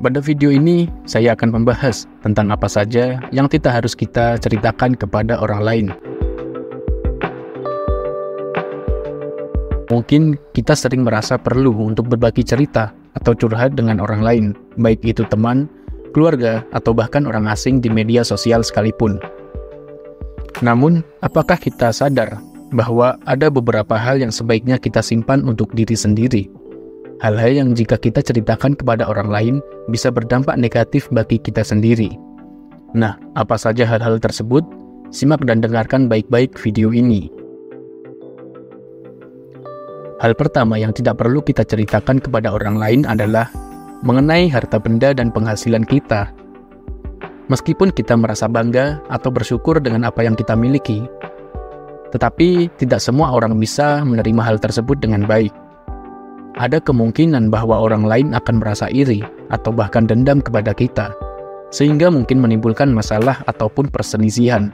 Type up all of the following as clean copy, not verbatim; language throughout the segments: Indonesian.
Pada video ini, saya akan membahas tentang apa saja yang tidak harus kita ceritakan kepada orang lain. Mungkin kita sering merasa perlu untuk berbagi cerita atau curhat dengan orang lain, baik itu teman, keluarga, atau bahkan orang asing di media sosial sekalipun. Namun, apakah kita sadar bahwa ada beberapa hal yang sebaiknya kita simpan untuk diri sendiri? Hal-hal yang jika kita ceritakan kepada orang lain bisa berdampak negatif bagi kita sendiri. Nah, apa saja hal-hal tersebut? Simak dan dengarkan baik-baik video ini. Hal pertama yang tidak perlu kita ceritakan kepada orang lain adalah mengenai harta benda dan penghasilan kita. Meskipun kita merasa bangga atau bersyukur dengan apa yang kita miliki, tetapi tidak semua orang bisa menerima hal tersebut dengan baik. Ada kemungkinan bahwa orang lain akan merasa iri atau bahkan dendam kepada kita, sehingga mungkin menimbulkan masalah ataupun perselisihan.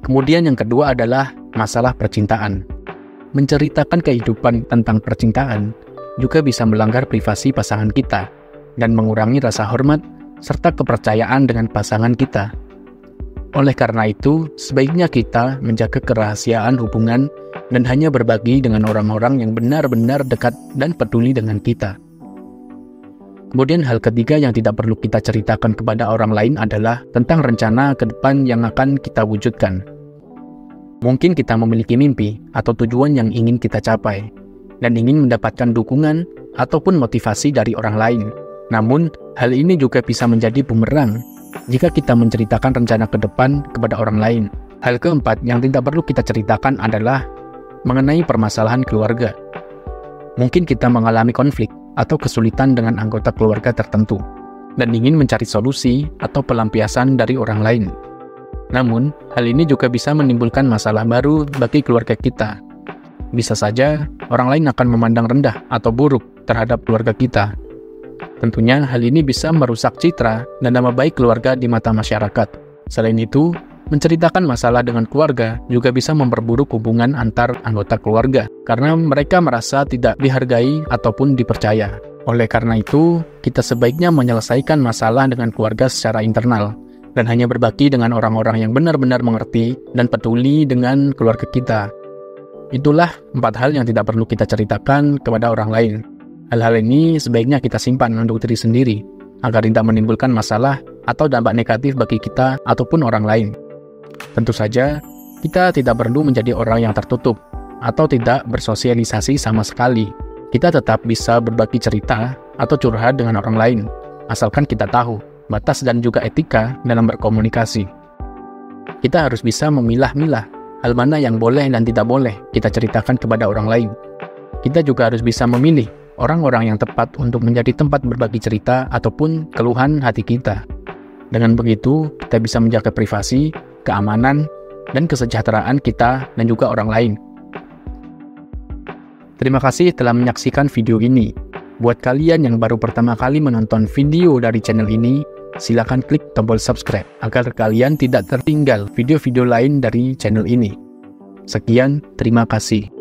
Kemudian yang kedua adalah masalah percintaan. Menceritakan kehidupan tentang percintaan juga bisa melanggar privasi pasangan kita dan mengurangi rasa hormat serta kepercayaan dengan pasangan kita. Oleh karena itu, sebaiknya kita menjaga kerahasiaan hubungan dan hanya berbagi dengan orang-orang yang benar-benar dekat dan peduli dengan kita. Kemudian hal ketiga yang tidak perlu kita ceritakan kepada orang lain adalah tentang rencana ke depan yang akan kita wujudkan. Mungkin kita memiliki mimpi atau tujuan yang ingin kita capai, dan ingin mendapatkan dukungan ataupun motivasi dari orang lain. Namun, hal ini juga bisa menjadi bumerang jika kita menceritakan rencana ke depan kepada orang lain. Hal keempat yang tidak perlu kita ceritakan adalah mengenai permasalahan keluarga. Mungkin kita mengalami konflik atau kesulitan dengan anggota keluarga tertentu dan ingin mencari solusi atau pelampiasan dari orang lain. Namun, hal ini juga bisa menimbulkan masalah baru bagi keluarga kita. Bisa saja orang lain akan memandang rendah atau buruk terhadap keluarga kita. Tentunya hal ini bisa merusak citra dan nama baik keluarga di mata masyarakat. Selain itu, menceritakan masalah dengan keluarga juga bisa memperburuk hubungan antar anggota keluarga karena mereka merasa tidak dihargai ataupun dipercaya. Oleh karena itu, kita sebaiknya menyelesaikan masalah dengan keluarga secara internal dan hanya berbagi dengan orang-orang yang benar-benar mengerti dan peduli dengan keluarga kita. Itulah 4 hal yang tidak perlu kita ceritakan kepada orang lain. Hal-hal ini sebaiknya kita simpan untuk diri sendiri agar tidak menimbulkan masalah atau dampak negatif bagi kita ataupun orang lain. Tentu saja, kita tidak perlu menjadi orang yang tertutup atau tidak bersosialisasi sama sekali. Kita tetap bisa berbagi cerita atau curhat dengan orang lain, asalkan kita tahu batas dan juga etika dalam berkomunikasi. Kita harus bisa memilah-milah hal mana yang boleh dan tidak boleh kita ceritakan kepada orang lain. Kita juga harus bisa memilih orang-orang yang tepat untuk menjadi tempat berbagi cerita ataupun keluhan hati kita. Dengan begitu, kita bisa menjaga privasi, keamanan, dan kesejahteraan kita dan juga orang lain. Terima kasih telah menyaksikan video ini. Buat kalian yang baru pertama kali menonton video dari channel ini, silakan klik tombol subscribe agar kalian tidak tertinggal video-video lain dari channel ini. Sekian, terima kasih.